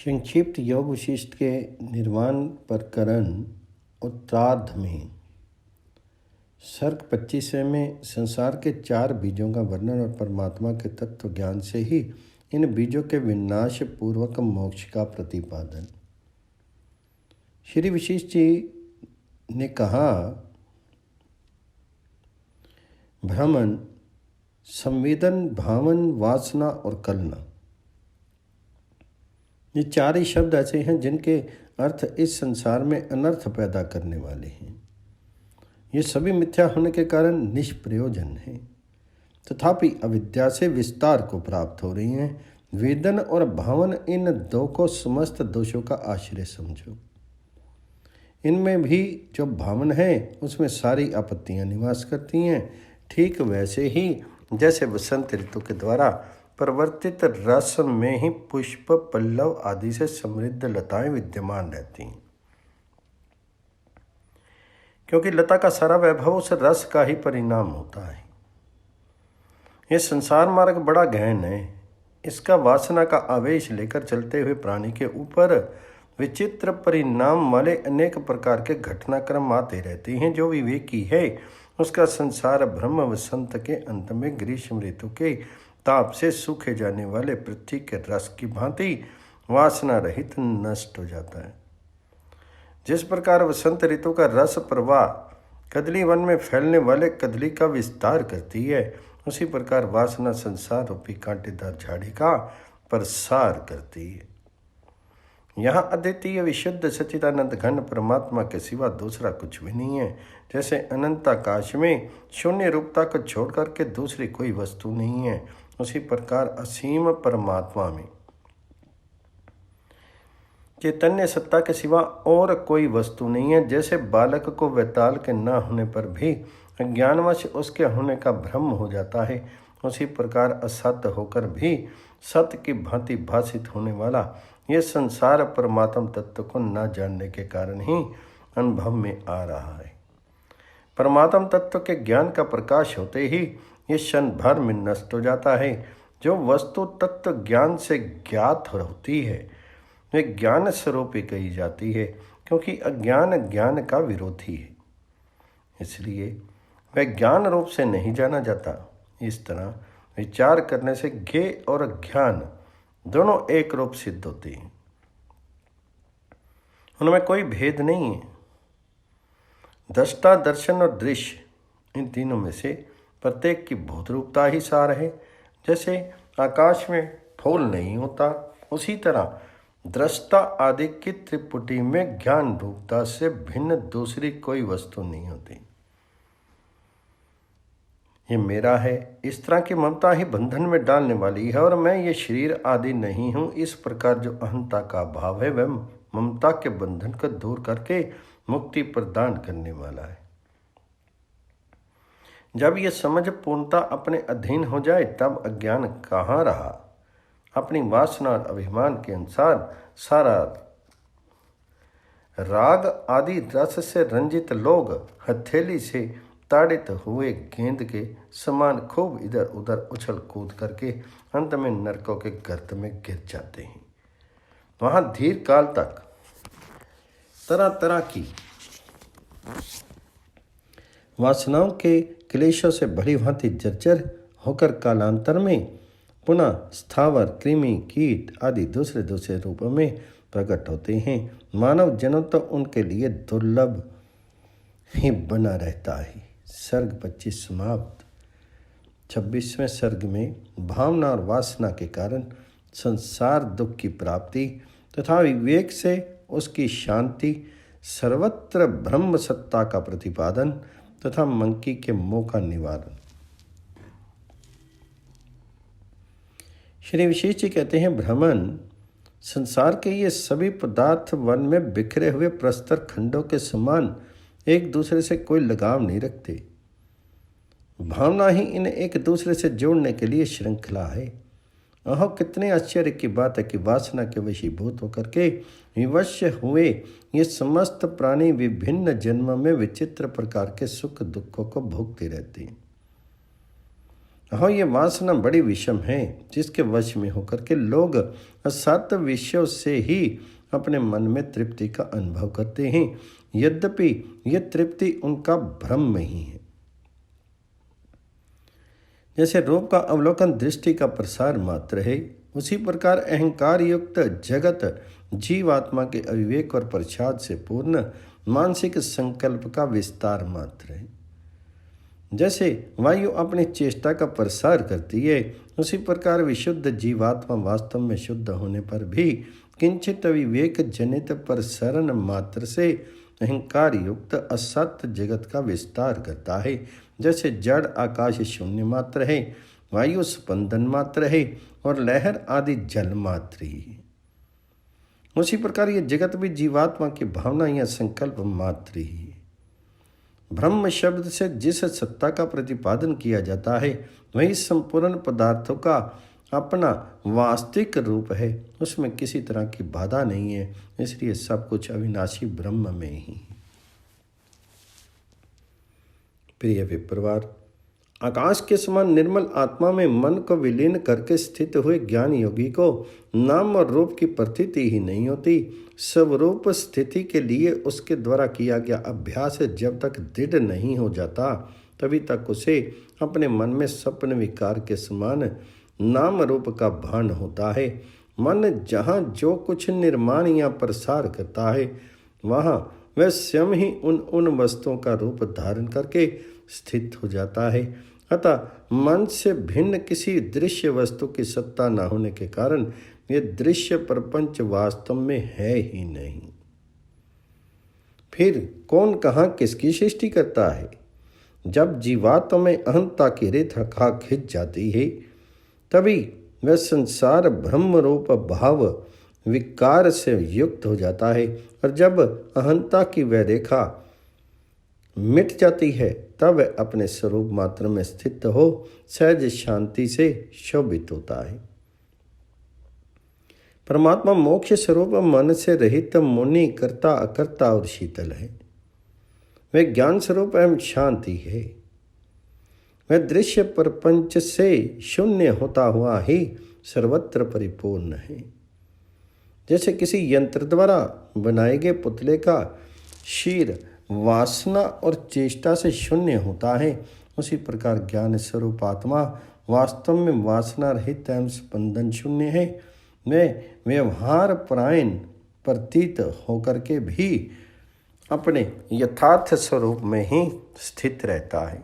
संक्षिप्त योग वशिष्ठ के निर्वाण प्रकरण उत्तरार्ध में सर्ग 25वें में संसार के 4 बीजों का वर्णन और परमात्मा के तत्व ज्ञान से ही इन बीजों के विनाश पूर्वक मोक्ष का प्रतिपादन। श्री वशिष्ठ जी ने कहा, भ्रमण, संवेदन, भावन, वासना और कलना, ये 4 ही शब्द ऐसे हैं जिनके अर्थ इस संसार में अनर्थ पैदा करने वाले हैं। ये सभी मिथ्या होने के कारण निष्प्रयोजन हैं, तथापि अविद्या से विस्तार को प्राप्त हो रही हैं। वेदन और भावन, इन 2 को समस्त दोषों का आश्रय समझो। इनमें भी जो भावन है उसमें सारी आपत्तियां निवास करती हैं। ठीक वैसे ही जैसे वसंत ऋतु के द्वारा परिवर्तित रस में ही पुष्प, पल्लव आदि से समृद्ध लताएं विद्यमान रहती हैं, क्योंकि लता का सारा वैभव उस रस का ही परिणाम होता है। यह संसार मार्ग बड़ा गहन है। इसका वासना का आवेश लेकर चलते हुए प्राणी के ऊपर विचित्र परिणाम वाले अनेक प्रकार के घटनाक्रम आते रहते हैं। जो विवेकी है उसका संसार ब्रह्म वसंत के अंत में ग्रीष्म ऋतु के ताप से सूखे जाने वाले पृथ्वी के रस की भांति वासना रहित नष्ट हो जाता है। जिस प्रकार वसंत ऋतु का रस प्रवाह कदली वन में फैलने वाले कदली का विस्तार करती है, उसी प्रकार वासना संसार रूपी कांटेदार झाड़ी का प्रसार करती है। यहाँ अद्वितीय विशुद्ध सच्चिदानंद घन परमात्मा के सिवा दूसरा कुछ भी नहीं है। जैसे अनंत आकाश में शून्य रूपता को छोड़ करके दूसरी कोई वस्तु नहीं है, उसी प्रकार असीम परमात्मा में चैतन्य सत्ता के सिवा और कोई वस्तु नहीं है। जैसे बालक को वैताल के न होने पर भी अज्ञानवश उसके होने का भ्रम हो जाता है, उसी प्रकार असत्य होकर भी सत्य की भांति भाषित होने वाला यह संसार परमात्म तत्व को न जानने के कारण ही अनुभव में आ रहा है। परमात्म तत्व के ज्ञान का प्रकाश होते ही ये क्षण भर में नष्ट हो जाता है। जो वस्तु तत्व ज्ञान से ज्ञात होती है वे ज्ञान स्वरूपी कही जाती है, क्योंकि अज्ञान ज्ञान का विरोधी है, इसलिए वह ज्ञान रूप से नहीं जाना जाता। इस तरह विचार करने से ज्ञेय और ज्ञान दोनों एक रूप सिद्ध होते हैं, उनमें कोई भेद नहीं है। दृष्टा, दर्शन और दृश्य, इन तीनों में से प्रत्येक की भूत रूपता ही सार है। जैसे आकाश में फूल नहीं होता, उसी तरह दृष्टा आदि की त्रिपुटी में ज्ञान रूपता से भिन्न दूसरी कोई वस्तु नहीं होती। ये मेरा है, इस तरह की ममता ही बंधन में डालने वाली है, और मैं ये शरीर आदि नहीं हूँ। इस प्रकार जो अहंता का भाव है वह ममता के बंधन को दूर करके मुक्ति प्रदान करने वाला है। जब यह समझ पूर्णता अपने अधीन हो जाए तब अज्ञान कहाँ रहा। अपनी वासना और अभिमान के अनुसार सारा राग आदि रस से रंजित लोग हथेली से ताड़ित हुए गेंद के समान खूब इधर उधर उछल कूद करके अंत में नरकों के गर्त में गिर जाते हैं। वहाँ धीर काल तक तरह तरह की वासनाओं के क्लेशों से भली भांति जर्जर होकर कालांतर में पुनः स्थावर, कृमि, कीट आदि दूसरे दूसरे रूपों में प्रकट होते हैं। मानव जन्म तो उनके लिए दुर्लभ ही बना रहता है। सर्ग 25 समाप्त। 26वें सर्ग में भावना और वासना के कारण संसार दुख की प्राप्ति तथा विवेक से उसकी शांति, सर्वत्र ब्रह्म सत्ता का प्रतिपादन तथा मंकी के मोह का निवारण। श्री विशेष जी कहते हैं, भ्रमण, संसार के ये सभी पदार्थ वन में बिखरे हुए प्रस्तर खंडों के समान एक दूसरे से कोई लगाव नहीं रखते। भावना ही इन्हें एक दूसरे से जोड़ने के लिए श्रृंखला है। अहो, कितने आश्चर्य की बात है कि वासना के वशीभूत होकर के विवश हुए ये समस्त प्राणी विभिन्न जन्मों में विचित्र प्रकार के सुख दुखों को भोगते रहते हैं। हाँ, ये वासना बड़ी विषम है, जिसके वश में होकर के लोग असत विषयों से ही अपने मन में तृप्ति का अनुभव करते हैं, यद्यपि यह तृप्ति उनका भ्रम में ही है। जैसे रूप का अवलोकन दृष्टि का प्रसार मात्र है, उसी प्रकार अहंकार युक्त जगत जीवात्मा के अविवेक और प्रसाद से पूर्ण मानसिक संकल्प का विस्तार मात्र है। जैसे वायु अपनी चेष्टा का प्रसार करती है, उसी प्रकार विशुद्ध जीवात्मा वास्तव में शुद्ध होने पर भी किंचित अविवेक जनित प्रसरण मात्र से अहंकार युक्त असत जगत का विस्तार करता है। जैसे जड़ आकाश शून्य मात्र है, वायु स्पंदन मात्र है और लहर आदि जल मात्र ही है, उसी प्रकार ये जगत भी जीवात्मा की भावना या संकल्प मात्र ही है। ब्रह्म शब्द से जिस सत्ता का प्रतिपादन किया जाता है, वही संपूर्ण पदार्थों का अपना वास्तविक रूप है, उसमें किसी तरह की बाधा नहीं है, इसलिए सब कुछ अविनाशी ब्रह्म में ही है। प्रिय विप्रवार, आकाश के समान निर्मल आत्मा में मन को विलीन करके स्थित हुए ज्ञान योगी को नाम और रूप की प्रतीति ही नहीं होती। स्वरूप स्थिति के लिए उसके द्वारा किया गया अभ्यास जब तक दृढ़ नहीं हो जाता, तभी तक उसे अपने मन में स्वप्न विकार के समान नाम रूप का भान होता है। मन जहाँ जो कुछ निर्माण या प्रसार करता है, वहाँ वह स्वयं ही उन वस्तुओं का रूप धारण करके स्थित हो जाता है। अतः मन से भिन्न किसी दृश्य वस्तु की सत्ता न होने के कारण यह दृश्य प्रपंच वास्तव में है ही नहीं। फिर कौन कहाँ किसकी सृष्टि करता है? जब जीवात्मा में अहंता की रेखा खिंच जाती है, तभी वह संसार ब्रह्म रूप भाव विकार से युक्त हो जाता है, और जब अहंता की वह रेखा मिट जाती है, तब वह अपने स्वरूप मात्र में स्थित हो सहज शांति से शोभित होता है। परमात्मा मोक्ष स्वरूप मन से रहित मुनि कर्ता अकर्ता और शीतल है। वह ज्ञान स्वरूप एवं शांति है। वह दृश्य प्रपंच से शून्य होता हुआ ही सर्वत्र परिपूर्ण है। जैसे किसी यंत्र द्वारा बनाए गए पुतले का शीर वासना और चेष्टा से शून्य होता है, उसी प्रकार ज्ञान स्वरूप आत्मा वास्तव में वासना रहित एवं स्पंदन शून्य है। वह व्यवहार परायण प्रतीत होकर के भी अपने यथार्थ स्वरूप में ही स्थित रहता है।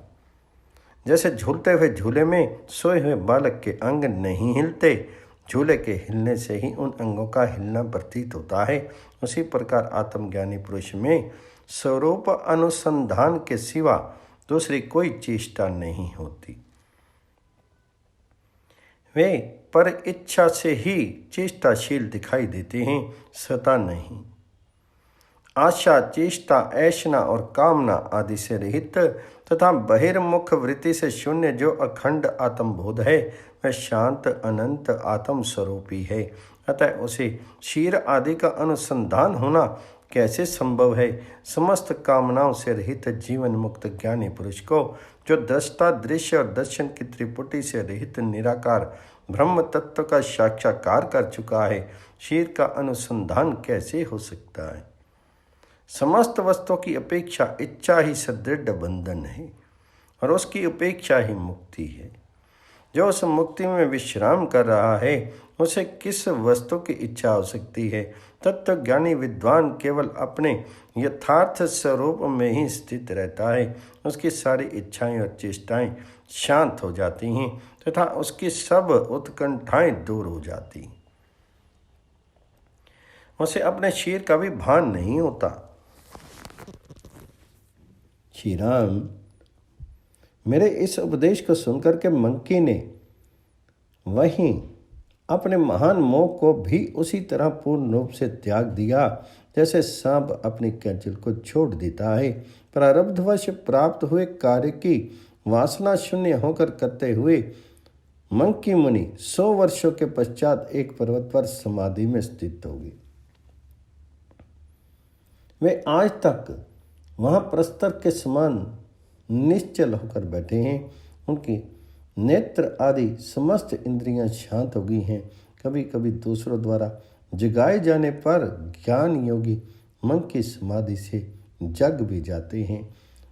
जैसे झूलते हुए झूले में सोए हुए बालक के अंग नहीं हिलते, झूले के हिलने से ही उन अंगों का हिलना प्रतीत होता है, उसी प्रकार आत्मज्ञानी पुरुष में स्वरूप अनुसंधान के सिवा दूसरी कोई चेष्टा नहीं होती। वे पर इच्छा से ही चेष्टाशील दिखाई देते हैं, सता नहीं। आशा, चेष्टा, ऐषणा और कामना आदि से रहित तथा बहिर्मुख वृत्ति से शून्य जो अखंड आत्मबोध है, वह शांत अनंत आत्म स्वरूपी है। अतः उसे क्षीर आदि का अनुसंधान होना कैसे संभव है? समस्त कामनाओं से रहित जीवन मुक्त ज्ञानी पुरुष को, जो दृष्टा, दृश्य और दर्शन की त्रिपुटी से रहित निराकार ब्रह्म तत्व का साक्षात्कार कर चुका है, क्षीर का अनुसंधान कैसे हो सकता है? समस्त वस्तुओं की अपेक्षा इच्छा ही सदृढ़ बंधन है, और उसकी अपेक्षा ही मुक्ति है। जो उस मुक्ति में विश्राम कर रहा है, उसे किस वस्तु की इच्छा हो सकती है? तत्व ज्ञानी विद्वान केवल अपने यथार्थ स्वरूप में ही स्थित रहता है। उसकी सारी इच्छाएं और चेष्टाएं शांत हो जाती हैं तथा उसकी सब उत्कंठाएं दूर हो जाती। उसे अपने शरीर का भी भान नहीं होता। श्री राम, मेरे इस उपदेश को सुनकर के मंकी ने वहीं अपने महान मोह को भी उसी तरह पूर्ण रूप से त्याग दिया जैसे सांप अपनी कैंचल को छोड़ देता है। प्रारब्धवश प्राप्त हुए कार्य की वासना शून्य होकर करते हुए मंकी मुनि 100 वर्षों के पश्चात एक पर्वत पर समाधि में स्थित हो गए। वे आज तक वहाँ प्रस्तर के समान निश्चल होकर बैठे हैं। उनकी नेत्र आदि समस्त इंद्रियां शांत हो गई हैं। कभी कभी दूसरों द्वारा जगाए जाने पर ज्ञान योगी मन की समाधि से जग भी जाते हैं।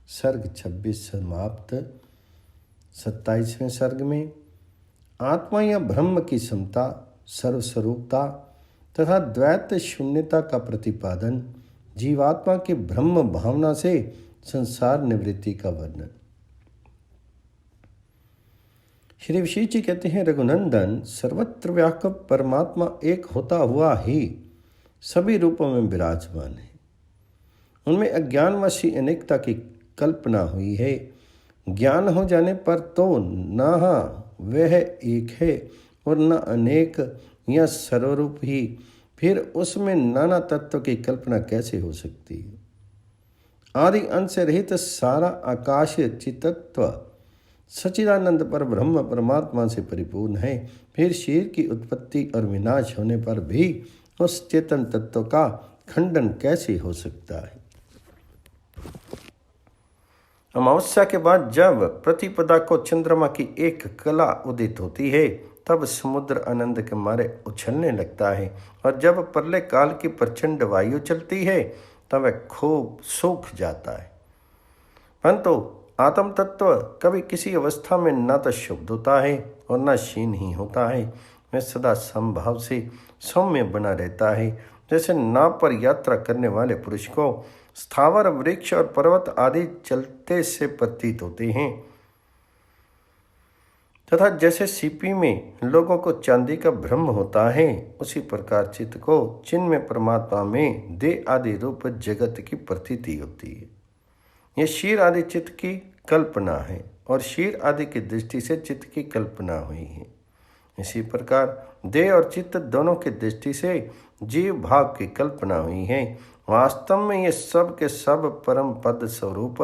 सर्ग 26 समाप्त। 27वें सर्ग में आत्मा या ब्रह्म की समता, सर्वस्वरूपता तथा द्वैत शून्यता का प्रतिपादन, जीवात्मा की ब्रह्म भावना से संसार निवृत्ति का वर्णन। श्री विशेष जी कहते हैं, रघुनंदन, सर्वत्र व्यापक परमात्मा एक होता हुआ ही सभी रूपों में विराजमान है। उनमें अज्ञानवशी अनेकता की कल्पना हुई है। ज्ञान हो जाने पर तो न वह एक है और न अनेक या सर्वरूप ही, फिर उसमें नाना तत्व की कल्पना कैसे हो सकती है। आदि अंत से रहित सारा आकाश चित्तत्व सच्चिदानंद पर ब्रह्म परमात्मा से परिपूर्ण है। फिर शरीर की उत्पत्ति और विनाश होने पर भी उस चेतन तत्व का खंडन कैसे हो सकता है। अमावस्या के बाद जब प्रतिपदा को चंद्रमा की एक कला उदित होती है, तब समुद्र आनंद के मारे उछलने लगता है, और जब प्रलय काल की प्रचंड वायु चलती है तब वह खूब सूख जाता है। परंतु आत्म तत्व कभी किसी अवस्था में न तो शुद्ध होता है और न क्षीण ही होता है। वह सदा समभाव से सौम्य बना रहता है। जैसे नाव पर यात्रा करने वाले पुरुष को स्थावर वृक्ष और पर्वत आदि चलते से प्रतीत होते हैं, तथा जैसे सीपी में लोगों को चांदी का भ्रम होता है, उसी प्रकार चित्त को चिन्मय परमात्मा में देह आदि रूप जगत की प्रतीति होती है। यह शीर आदि चित्त की कल्पना है और शीर आदि की दृष्टि से चित्त की कल्पना हुई है। इसी प्रकार देह और चित्त दोनों की दृष्टि से जीव भाव की कल्पना हुई है। वास्तव में ये सब के सब परम पद स्वरूप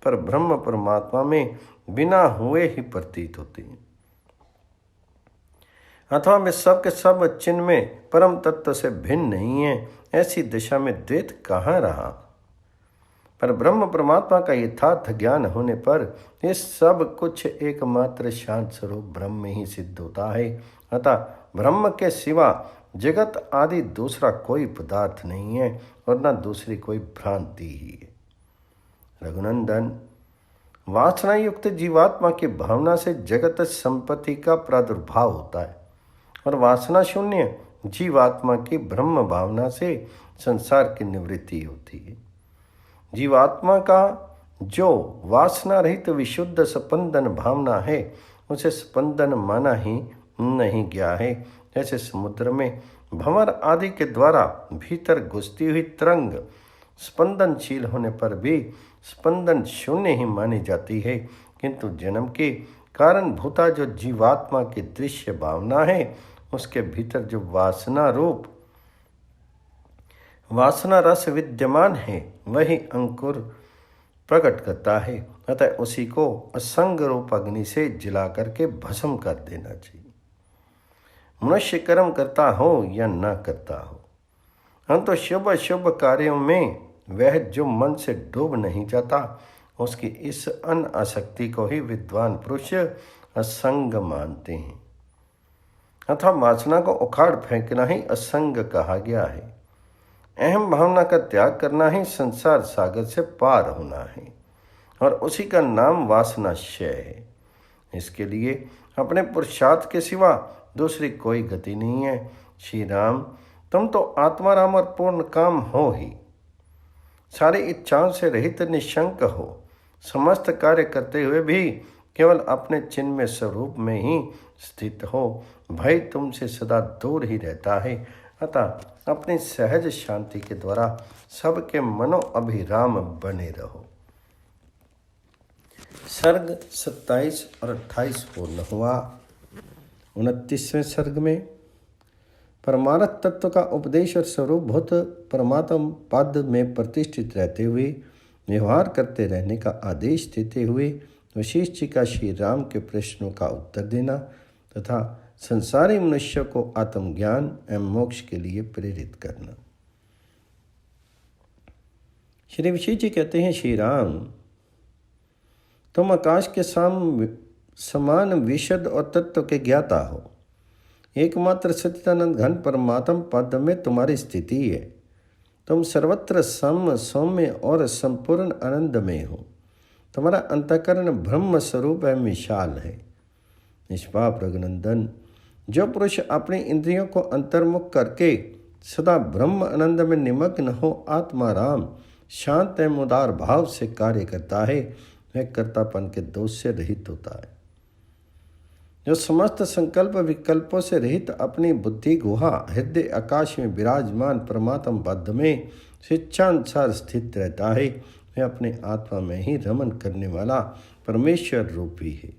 पर ब्रह्म परमात्मा में बिना हुए ही प्रतीत होते हैं, अथवा वे सब के सब चिन्ह में परम तत्व से भिन्न नहीं है। ऐसी दिशा में द्वैत कहाँ रहा। पर ब्रह्म परमात्मा का यथार्थ ज्ञान होने पर ये सब कुछ एकमात्र शांत स्वरूप ब्रह्म में ही सिद्ध होता है। अतः ब्रह्म के सिवा जगत आदि दूसरा कोई पदार्थ नहीं है और न दूसरी कोई भ्रांति ही है। रघुनंदन, वासना युक्त जीवात्मा की भावना से जगत संपत्ति का प्रादुर्भाव होता है और वासना शून्य जीवात्मा की ब्रह्म भावना से संसार की निवृत्ति होती है। जीवात्मा का जो वासना रहित विशुद्ध स्पंदन भावना है, उसे स्पंदन माना ही नहीं गया है। जैसे समुद्र में भंवर आदि के द्वारा भीतर घुसती हुई तरंग स्पंदनशील होने पर भी स्पंदन शून्य ही मानी जाती है, किंतु जन्म के कारण भूता जो जीवात्मा की दृश्य भावना है, उसके भीतर जो वासना रूप वासना रस विद्यमान है, वही अंकुर प्रकट करता है। अतः उसी को असंग रूप अग्नि से जला करके भस्म कर देना चाहिए। मनुष्य कर्म करता हो या न करता हो, हम तो शुभ अशुभ कार्यों में वह जो मन से डूब नहीं जाता, उसकी इस अनासक्ति को ही विद्वान पुरुष असंग मानते हैं। अथवा वासना को उखाड़ फेंकना ही असंग कहा गया है। अहम भावना का त्याग करना ही संसार सागर से पार होना है, और उसी का नाम वासनाक्षय है। इसके लिए अपने पुरुषार्थ के सिवा दूसरी कोई गति नहीं है। श्री राम, तुम तो आत्माराम और पूर्ण काम हो ही, सारी इच्छाओं से रहित निशंक हो, समस्त कार्य करते हुए भी केवल अपने चिन्मय स्वरूप में ही स्थित हो। भय तुमसे सदा दूर ही रहता है। अतः अपनी सहज शांति के द्वारा सबके मनो अभिराम बने रहो। सर्ग 27 और 28 पूर्ण हुआ। 29वें सर्ग में परमार्थ तत्व का उपदेश और स्वरूपभूत परमात्म पद में प्रतिष्ठित रहते हुए व्यवहार करते रहने का आदेश देते हुए वशिष्ठ जी का श्री राम के प्रश्नों का उत्तर देना तथा संसारी मनुष्य को आत्मज्ञान एवं मोक्ष के लिए प्रेरित करना। श्री वशिष्ठ जी कहते हैं, श्री राम, तुम आकाश के समान विशद और तत्व के ज्ञाता हो। एकमात्र सच्चिदानंद घन परमात्म पद में तुम्हारी स्थिति है। तुम सर्वत्र सम सौम्य और संपूर्ण आनंद में हो। तुम्हारा अंतःकरण ब्रह्म स्वरूप है, विशाल है। निष्पाप रघुनंदन, जो पुरुष अपनी इंद्रियों को अंतर्मुख करके सदा ब्रह्म आनंद में निमग्न हो आत्माराम शांत एवं उदार भाव से कार्य करता है, वह कर्तापन के दोष से रहित होता है। जो समस्त संकल्प विकल्पों से रहित अपनी बुद्धि गुहा हृदय आकाश में विराजमान परमात्म पद में स्वेच्छानुसार स्थित रहता है, वह अपने आत्मा में ही रमन करने वाला परमेश्वर रूपी है।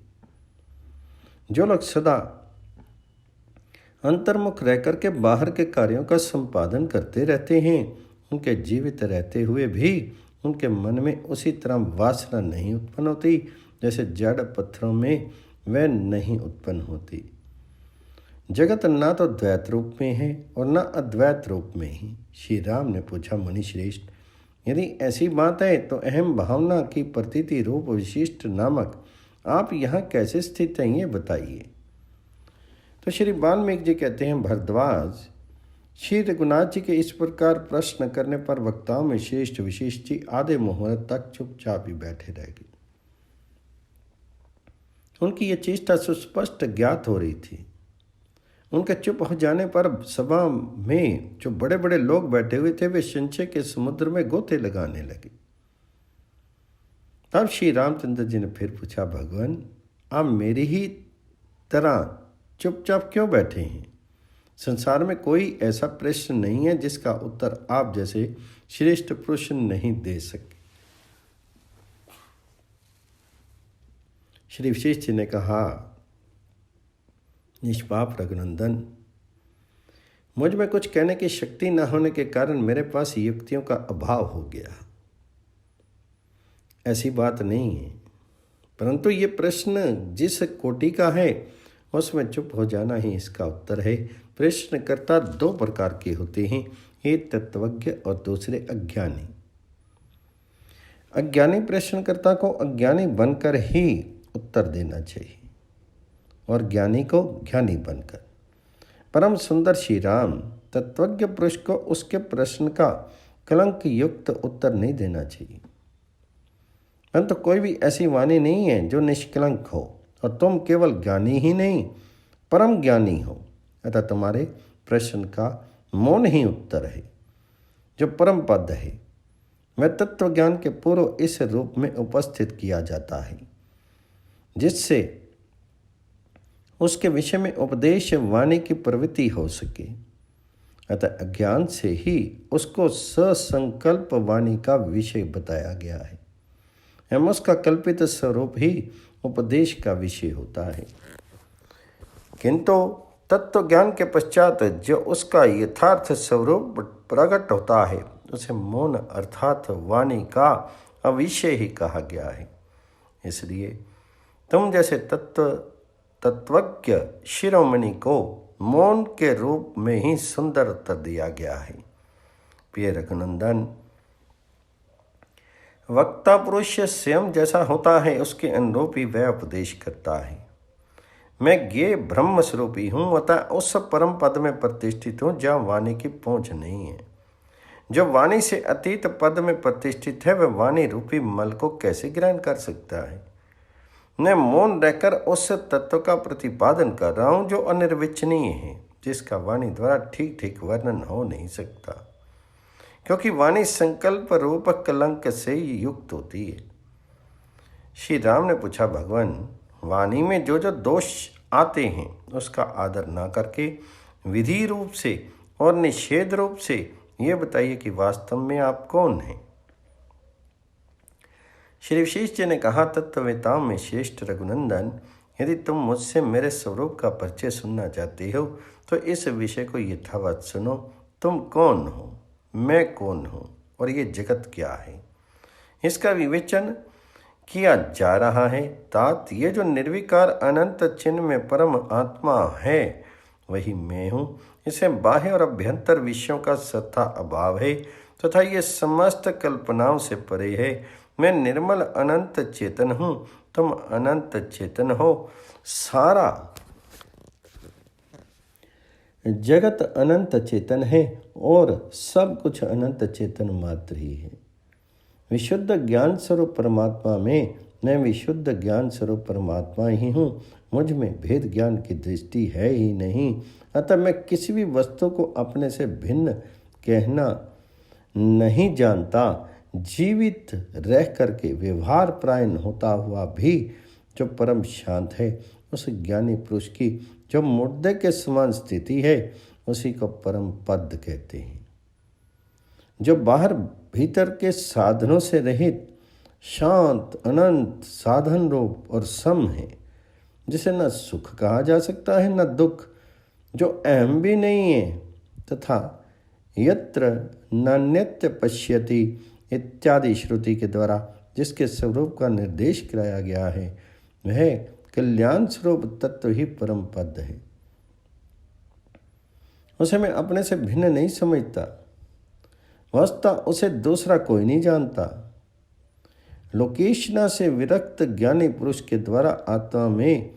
जो लोग सदा अंतर्मुख रह करके बाहर के कार्यों का संपादन करते रहते हैं, उनके जीवित रहते हुए भी उनके मन में उसी तरह वासना नहीं उत्पन्न होती जैसे जड़ पत्थरों में वह नहीं उत्पन्न होती। जगत ना तो द्वैत रूप में है और न अद्वैत रूप में ही। श्री राम ने पूछा, मुनिश्रेष्ठ, यदि ऐसी बात है तो अहम भावना की प्रतीति रूप विशिष्ट नामक आप यहाँ कैसे स्थित हैं, ये बताइए। तो श्री वाल्मीकि जी कहते हैं, भरद्वाज, श्री रघुनाथ जी के इस प्रकार प्रश्न करने पर वक्ताओं में श्रेष्ठ विशिष्ट जी आधे मुहूर्त तक चुपचाप ही बैठे रह गए। उनकी ये चेष्टा सुस्पष्ट ज्ञात हो रही थी। उनके चुप हो जाने पर सभा में जो बड़े बड़े लोग बैठे हुए थे वे संशय के समुद्र में गोते लगाने लगे। तब श्री रामचंद्र जी ने फिर पूछा, भगवान, आप मेरी ही तरह चुपचाप क्यों बैठे हैं? संसार में कोई ऐसा प्रश्न नहीं है जिसका उत्तर आप जैसे श्रेष्ठ पुरुष नहीं दे सके। श्री विशेष जी ने कहा, निष्पाप रघुनंदन, मुझ में कुछ कहने की शक्ति न होने के कारण मेरे पास युक्तियों का अभाव हो गया। ऐसी बात नहीं है, परंतु ये प्रश्न जिस कोटि का है उसमें चुप हो जाना ही इसका उत्तर है। प्रश्नकर्ता दो प्रकार के होते हैं, एक तत्वज्ञ और दूसरे अज्ञानी। अज्ञानी प्रश्नकर्ता को अज्ञानी बनकर ही उत्तर देना चाहिए और ज्ञानी को ज्ञानी बनकर। परम सुंदर श्री राम, तत्वज्ञ पुरुष को उसके प्रश्न का कलंक युक्त उत्तर नहीं देना चाहिए। परंतु कोई भी ऐसी वाणी नहीं है जो निष्कलंक हो, और तुम केवल ज्ञानी ही नहीं परम ज्ञानी हो, अतः तुम्हारे प्रश्न का मौन ही उत्तर है जो परम पद है। वह तत्व ज्ञान के पूर्व इस रूप में उपस्थित किया जाता है जिससे उसके विषय में उपदेश वाणी की प्रवृत्ति हो सके। अतः अज्ञान से ही उसको ससंकल्प वाणी का विषय बताया गया है एवं उसका कल्पित स्वरूप ही उपदेश का विषय होता है। किंतु तत्व ज्ञान के पश्चात जो उसका यथार्थ स्वरूप प्रकट होता है उसे मौन अर्थात वाणी का अविषय ही कहा गया है। इसलिए तुम जैसे तत्वज्ञ शिरोमणि को मौन के रूप में ही सुंदर उत्तर दिया गया है। प्रिय रघुनंदन, वक्ता पुरुष स्वयं जैसा होता है उसके अनुरूप ही वह उपदेश करता है। मैं ज्ञेय ब्रह्म स्वरूपी हूँ, अतः उस परम पद में प्रतिष्ठित हूँ जहाँ वाणी की पहुँच नहीं है। जो वाणी से अतीत पद में प्रतिष्ठित है वह वाणी रूपी मल को कैसे ग्रहण कर सकता है? मैं मौन रहकर उस तत्व का प्रतिपादन कर रहा हूँ जो अनिर्वचनीय है, जिसका वाणी द्वारा ठीक ठीक वर्णन हो नहीं सकता, क्योंकि वाणी संकल्प रूप कलंक से युक्त होती है। श्री राम ने पूछा, भगवान, वाणी में जो जो दोष आते हैं उसका आदर ना करके विधि रूप से और निषेध रूप से ये बताइए कि वास्तव में आप कौन हैं? श्री विशेष जी ने कहा, तत्ववेताओं में श्रेष्ठ रघुनंदन, यदि तुम मुझसे मेरे स्वरूप का परिचय सुनना चाहते हो तो इस विषय को यथावत सुनो। तुम कौन हो, मैं कौन हूँ और ये जगत क्या है, इसका विवेचन किया जा रहा है। तात ये जो निर्विकार अनंत चिन्ह में परम आत्मा है वही मैं हूँ। इसे बाह्य और अभ्यंतर विषयों का सत्ता अभाव है तथा ये समस्त कल्पनाओं से परे है। मैं निर्मल अनंत चेतन हूँ, तुम अनंत चेतन हो। सारा जगत अनंत चेतन है और सब कुछ अनंत चेतन मात्र ही है। विशुद्ध ज्ञान स्वरूप परमात्मा में मैं विशुद्ध ज्ञान स्वरूप परमात्मा ही हूँ। मुझ में भेद ज्ञान की दृष्टि है ही नहीं। अतः मैं किसी भी वस्तु को अपने से भिन्न कहना नहीं जानता। जीवित रह करके व्यवहार प्रायण होता हुआ भी जो परम शांत है, उस ज्ञानी पुरुष की जो मुर्दे के समान स्थिति है, उसी को परम पद कहते हैं। जो बाहर भीतर के साधनों से रहित शांत अनंत साधन रूप और सम है, जिसे न सुख कहा जा सकता है न दुख, जो अहम भी नहीं है, तथा यत्र नान्यत्य पश्यति इत्यादि श्रुति के द्वारा जिसके स्वरूप का निर्देश कराया गया है, वह कल्याण स्वरूप तत्व ही परम पद है। उसे मैं अपने से भिन्न नहीं समझता। वस्तुतः उसे दूसरा कोई नहीं जानता। लोकेशना से विरक्त ज्ञानी पुरुष के द्वारा आत्मा में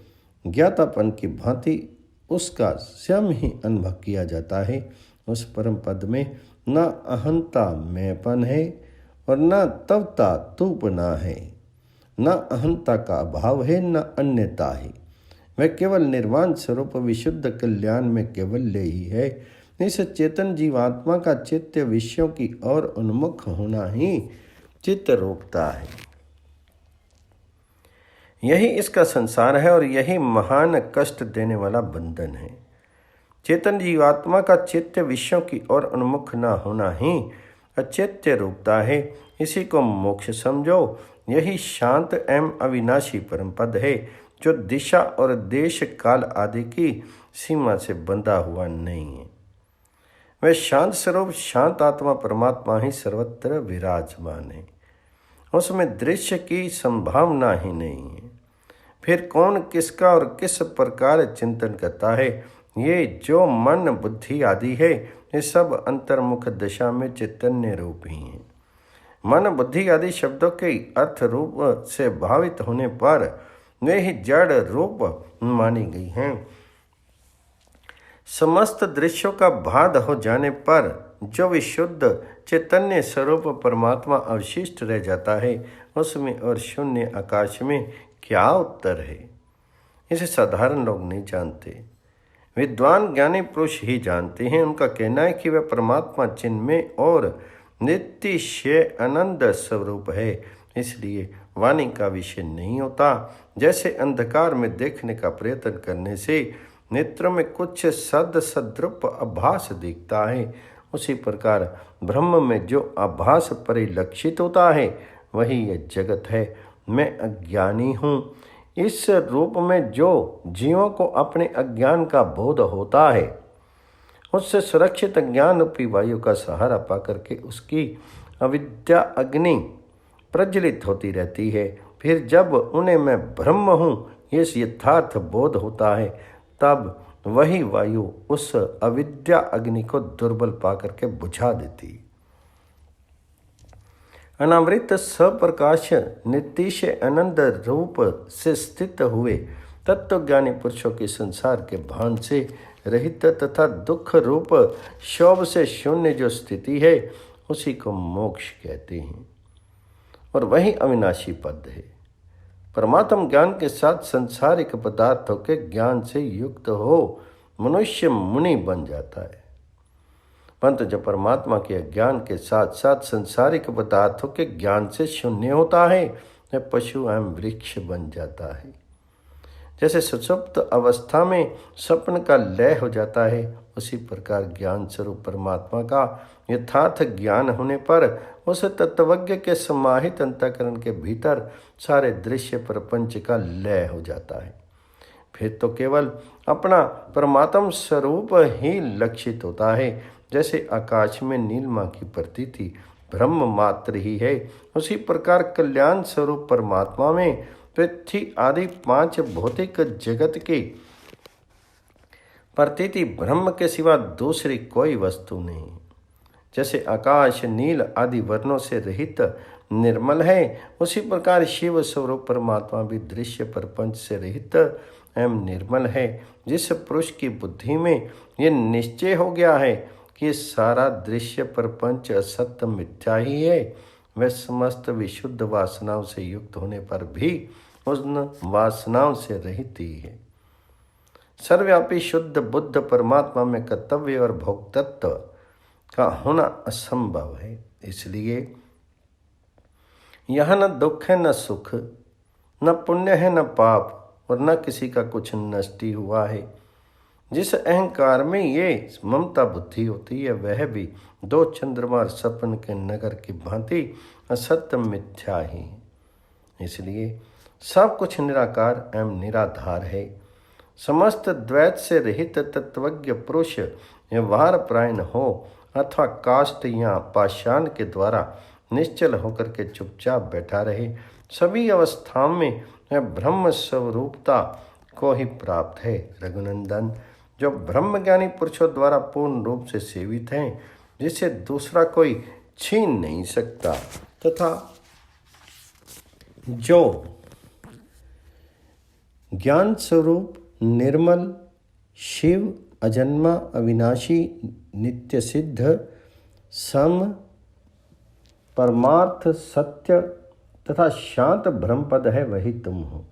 ज्ञातापन की भांति उसका स्वयं ही अनुभव किया जाता है। उस परम पद में न अहंता मैंपन है और न तवता तूपना है, न अहंता का अभाव है न अन्यता है। वह केवल निर्वाण स्वरूप विशुद्ध कल्याण में केवल्य ही है। इस चेतन जीवात्मा का चित्त विषयों की ओर उन्मुख होना ही चित्त रोकता है। यही इसका संसार है और यही महान कष्ट देने वाला बंधन है। चेतन जीवात्मा का चित्त विषयों की ओर उन्मुख न होना ही अचित्य रूपता है। इसी को मोक्ष समझो। यही शांत एवं अविनाशी परम पद है, जो दिशा और देश काल आदि की सीमा से बंधा हुआ नहीं है। वह शांत स्वरूप शांत आत्मा परमात्मा ही सर्वत्र विराजमान है। उसमें दृश्य की संभावना ही नहीं है। फिर कौन किसका और किस प्रकार चिंतन करता है? ये जो मन बुद्धि आदि है, ये सब अंतर्मुख दशा में चैतन्य रूप ही है। मन बुद्धि आदि शब्दों के अर्थ रूप से भावित होने पर वे ही जड़ रूप मानी गई हैं। समस्त दृश्यों का बाध हो जाने पर जो विशुद्ध चैतन्य स्वरूप परमात्मा अवशिष्ट रह जाता है, उसमें और शून्य आकाश में क्या उत्तर है? इसे साधारण लोग नहीं जानते। विद्वान ज्ञानी पुरुष ही जानते हैं। उनका कहना है कि वह परमात्मा चिन्मय और नित्य आनंद स्वरूप है, इसलिए वाणी का विषय नहीं होता। जैसे अंधकार में देखने का प्रयत्न करने से नेत्र में कुछ सदृप आभास दिखता है, उसी प्रकार ब्रह्म में जो आभास परिलक्षित होता है, वही यह जगत है। मैं अज्ञानी हूँ। इस रूप में जो जीवों को अपने अज्ञान का बोध होता है, उससे सुरक्षित ज्ञान रूपी वायु का सहारा पाकर के उसकी अविद्या अग्नि प्रज्वलित होती रहती है। फिर जब उन्हें मैं ब्रह्म हूँ ये यथार्थ बोध होता है, तब वही वायु उस अविद्या अग्नि को दुर्बल पाकर के बुझा देती। अनावृत सप्रकाश नितिश आनंद रूप से स्थित हुए तत्वज्ञानी पुरुषों के संसार के भान से रहित तथा दुख रूप शोभ से शून्य जो स्थिति है, उसी को मोक्ष कहते हैं और वही अविनाशी पद है। परमात्म ज्ञान के साथ संसारिक पदार्थों के ज्ञान से युक्त हो मनुष्य मुनि बन जाता है, परंतु जब परमात्मा के ज्ञान के साथ साथ संसारिक पदार्थों के ज्ञान से शून्य होता है, वह पशु एवं वृक्ष बन जाता है। जैसे सुषुप्त अवस्था में स्वप्न का लय हो जाता है, उसी प्रकार ज्ञान स्वरूप परमात्मा का यथार्थ ज्ञान होने पर उस तत्वज्ञ के समाहित अंतःकरण के भीतर सारे दृश्य प्रपंच का लय हो जाता है। फिर तो केवल अपना परमात्म स्वरूप ही लक्षित होता है। जैसे आकाश में नीलिमा की प्रतीति ब्रह्म मात्र ही है, उसी प्रकार कल्याण स्वरूप परमात्मा में पृथ्वी आदि 5 भौतिक जगत की प्रतीति ब्रह्म के सिवा दूसरी कोई वस्तु नहीं। जैसे आकाश नील आदि वर्णों से रहित निर्मल है, उसी प्रकार शिव स्वरूप परमात्मा भी दृश्य प्रपंच से रहित एवं निर्मल है। जिस पुरुष की बुद्धि में ये निश्चय हो गया है कि सारा दृश्य प्रपंच असत्य मिथ्या ही है, वह समस्त विशुद्ध वासनाओं से युक्त होने पर भी उन वासनाओं से रहित ही है। सर्वव्यापी शुद्ध बुद्ध परमात्मा में कर्तव्य और भोक्तत्व का होना असंभव है। इसलिए यहाँ न दुख है न सुख, न पुण्य है न पाप, और न किसी का कुछ नष्ट ही हुआ है। जिस अहंकार में ये ममता बुद्धि होती है, वह भी दो चंद्रमा और सपन के नगर की भांति असत्य मिथ्या ही है। इसलिए सब कुछ निराकार एवं निराधार है। समस्त द्वैत से रहित तत्वज्ञ पुरुष व्यवहार परायण हो अथवा काष्ठ या पाषाण के द्वारा निश्चल होकर के चुपचाप बैठा रहे, सभी अवस्थाओं में वह ब्रह्म स्वरूपता को ही प्राप्त है। रघुनंदन, जो ब्रह्मज्ञानी पुरुषों द्वारा पूर्ण रूप से सेवित हैं, जिसे दूसरा कोई छीन नहीं सकता, तथा जो ज्ञान स्वरूप निर्मल शिव अजन्मा अविनाशी नित्य सिद्ध सम परमार्थ सत्य तथा शांत ब्रह्म पद है, वही तुम हो।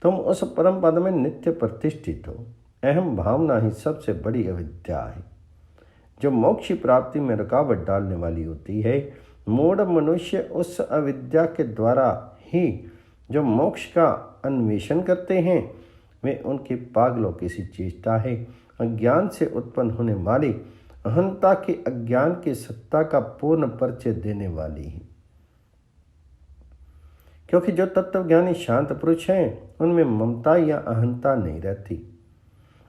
तुम उस परम पद में नित्य प्रतिष्ठित हो। अहम भावना ही सबसे बड़ी अविद्या है, जो मोक्ष प्राप्ति में रुकावट डालने वाली होती है। मूढ़ मनुष्य उस अविद्या के द्वारा ही जो मोक्ष का अन्वेषण करते हैं, वे उनकी पागलों की सी चेष्टा है। अज्ञान से उत्पन्न होने वाली अहंता की अज्ञान की सत्ता का पूर्ण परिचय देने वाली है। क्योंकि जो तत्वज्ञानी शांत पुरुष हैं, उनमें ममता या अहंता नहीं रहती।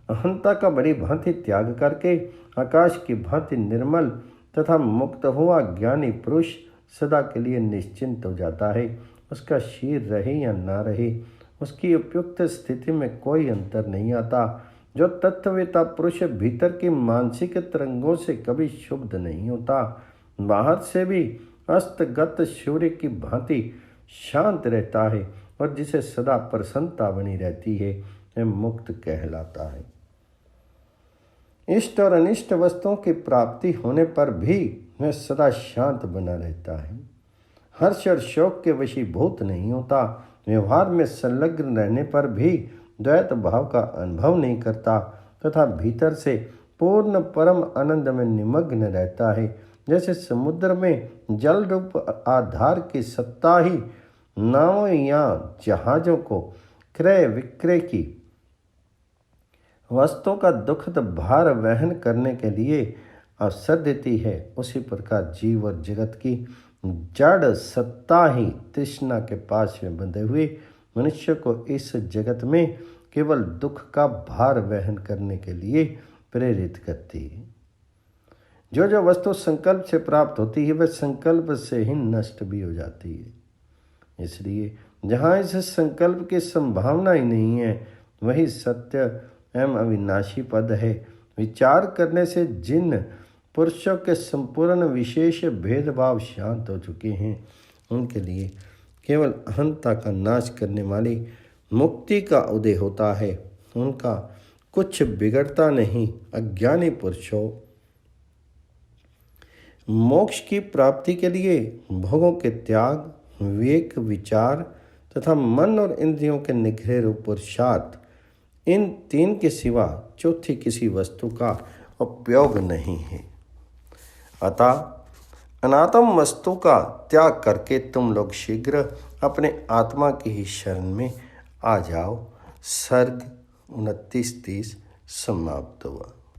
अहंता का बड़ी भांति त्याग करके आकाश की भांति निर्मल तथा मुक्त हुआ ज्ञानी पुरुष सदा के लिए निश्चिंत हो जाता है। उसका शीर रहे या ना रहे, उसकी उपयुक्त स्थिति में कोई अंतर नहीं आता। जो तत्ववेता पुरुष भीतर की मानसिक तरंगों से कभी शुद्ध नहीं होता, बाहर से भी अस्तगत सूर्य की भांति शांत रहता है, और जिसे सदा प्रसन्नता बनी रहती है, वह मुक्त कहलाता है। इष्ट और अनिष्ट वस्तुओं की प्राप्ति होने पर भी वह सदा शांत बना रहता है। हर्ष और शोक के वशीभूत नहीं होता। व्यवहार में संलग्न रहने पर भी द्वैत भाव का अनुभव नहीं करता, तथा भीतर से पूर्ण परम आनंद में निमग्न रहता है। जैसे समुद्र में जल रूप आधार की सत्ता ही नाव या जहाज़ों को क्रय विक्रय की वस्तुओं का दुखद भार वहन करने के लिए अवसर देती है, उसी प्रकार जीव और जगत की जड़ सत्ता ही तृष्णा के पास में बंधे हुए मनुष्य को इस जगत में केवल दुख का भार वहन करने के लिए प्रेरित करती है। जो जो वस्तु संकल्प से प्राप्त होती है, वह संकल्प से ही नष्ट भी हो जाती है। इसलिए जहाँ इस संकल्प की संभावना ही नहीं है, वही सत्य एवं अविनाशी पद है। विचार करने से जिन पुरुषों के संपूर्ण विशेष भेदभाव शांत हो चुके हैं, उनके लिए केवल अहंता का नाश करने वाली मुक्ति का उदय होता है। उनका कुछ बिगड़ता नहीं। अज्ञानी पुरुषों मोक्ष की प्राप्ति के लिए भोगों के त्याग, विवेक, विचार तथा मन और इंद्रियों के निग्रह रूप पुरुषार्थ, इन तीन के सिवा चौथी किसी वस्तु का उपयोग नहीं है। अतः अनात्म वस्तु का त्याग करके तुम लोग शीघ्र अपने आत्मा की ही शरण में आ जाओ। सर्ग 29-30 समाप्त हुआ।